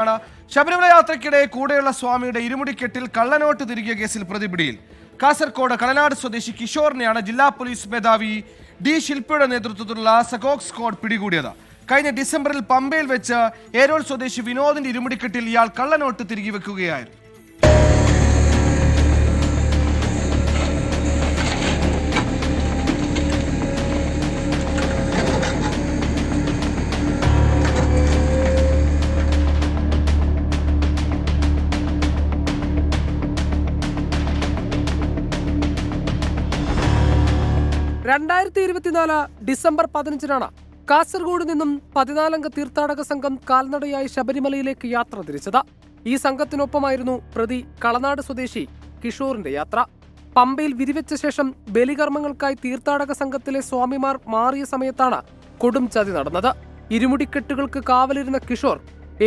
ശബരിമല യാത്രയ്ക്കിടെ കൂടെയുള്ള സ്വാമിയുടെ ഇരുമുടിക്കെട്ടിൽ കള്ളനോട്ട് തിരികിയ കേസിൽ പ്രതിപിടിയിൽ. കാസർകോട് കളനാട് സ്വദേശി കിഷോറിനെയാണ് ജില്ലാ പോലീസ് മേധാവി ഡി ശില്പയുടെ നേതൃത്വത്തിലുള്ള സകോക് സ്ക്വാഡ് പിടികൂടിയത്. കഴിഞ്ഞ ഡിസംബറിൽ പമ്പയിൽ വെച്ച് ഏരോൾ സ്വദേശി വിനോദിന്റെ ഇരുമുടിക്കെട്ടിൽ ഇയാൾ കള്ളനോട്ട് തിരികെ വെക്കുകയായിരുന്നു. ഡിസംബർ 15 കാസർഗോഡ് നിന്നും 14-അംഗ തീർത്ഥാടക സംഘം കാൽനടയായി ശബരിമലയിലേക്ക് യാത്ര തിരിച്ചത്. ഈ സംഘത്തിനൊപ്പമായിരുന്നു പ്രതി കളനാട് സ്വദേശി കിഷോറിന്റെ യാത്ര. പമ്പയിൽ വിരിവെച്ച ശേഷം ബലികർമ്മങ്ങൾക്കായി തീർത്ഥാടക സംഘത്തിലെ സ്വാമിമാർ മാറിയ സമയത്താണ് കൊടും ചതി നടന്നത്. ഇരുമുടിക്കെട്ടുകൾക്ക് കാവലിരുന്ന കിഷോർ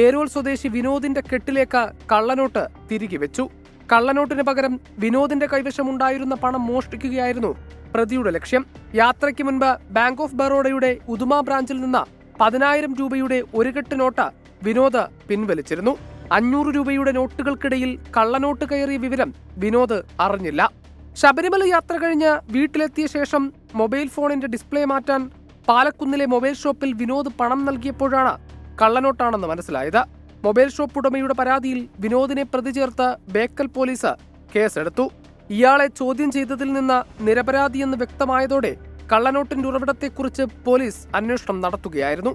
ഏരോൾ സ്വദേശി വിനോദിന്റെ കെട്ടിലേക്ക് കള്ളനോട്ട് തിരികെ വെച്ചു. കള്ളനോട്ടിന് പകരം വിനോദിന്റെ കൈവശമുണ്ടായിരുന്ന പണം മോഷ്ടിക്കുകയായിരുന്നു പ്രതിയുടെ ലക്ഷ്യം. യാത്രയ്ക്ക് മുൻപ് ബാങ്ക് ഓഫ് ബറോഡയുടെ ഉദുമ ബ്രാഞ്ചിൽ നിന്ന് 10,000 രൂപയുടെ ഒരു കെട്ട് നോട്ട് വിനോദ് പിൻവലിച്ചിരുന്നു. 500 രൂപയുടെ നോട്ടുകൾക്കിടയിൽ കള്ളനോട്ട് കയറിയ വിവരം വിനോദ് അറിഞ്ഞില്ല. ശബരിമല യാത്ര കഴിഞ്ഞ് വീട്ടിലെത്തിയ ശേഷം മൊബൈൽ ഫോണിന്റെ ഡിസ്പ്ലേ മാറ്റാൻ പാലക്കുന്നിലെ മൊബൈൽ ഷോപ്പിൽ വിനോദ് പണം നൽകിയപ്പോഴാണ് കള്ളനോട്ടാണെന്ന് മനസ്സിലായത്. മൊബൈൽ ഷോപ്പ് ഉടമയുടെ പരാതിയിൽ വിനോദിനെ പ്രതി ചേർത്ത് ബേക്കൽ പോലീസ് കേസെടുത്തു. ഇയാളെ ചോദ്യം ചെയ്തതിൽ നിന്ന് നിരപരാധിയെന്ന് വ്യക്തമായതോടെ കള്ളനോട്ടിന്റെ ഉറവിടത്തെക്കുറിച്ച് പോലീസ് അന്വേഷണം നടത്തുകയായിരുന്നു.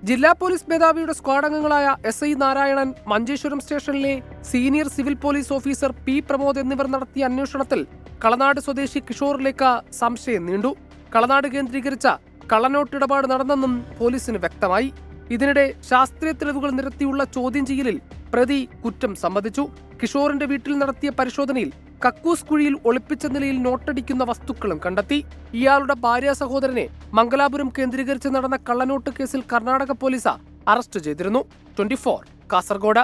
ജില്ലാ പോലീസ് മേധാവിയുടെ സ്ക്വാഡ് അംഗങ്ങളായ SI നാരായണൻ, മഞ്ചേശ്വരം സ്റ്റേഷനിലെ senior civil police officer P Pramod എന്നിവർ നടത്തിയ അന്വേഷണത്തിൽ കളനാട് സ്വദേശി കിഷോറിലേക്ക് സംശയം നീണ്ടു. കളനാട് കേന്ദ്രീകരിച്ച കള്ളനോട്ട് ഇടപാട് നടന്നെന്നും പോലീസിന് വ്യക്തമായി. ഇതിനിടെ ശാസ്ത്രീയ തെളിവുകൾ നിരത്തിയുള്ള ചോദ്യം ചെയ്യലിൽ പ്രതി കുറ്റം സമ്മതിച്ചു. കിഷോറിന്റെ വീട്ടിൽ നടത്തിയ പരിശോധനയിൽ കക്കൂസ് കുഴിയിൽ ഒളിപ്പിച്ച നിലയിൽ നോട്ടടിക്കുന്ന വസ്തുക്കളും കണ്ടെത്തി. ഇയാളുടെ ഭാര്യ സഹോദരനെ മംഗലാപുരം കേന്ദ്രീകരിച്ച് നടന്ന കള്ളനോട്ട് കേസിൽ കർണാടക പോലീസ് അറസ്റ്റ് ചെയ്തിരുന്നു. 24 കാസർഗോഡ്.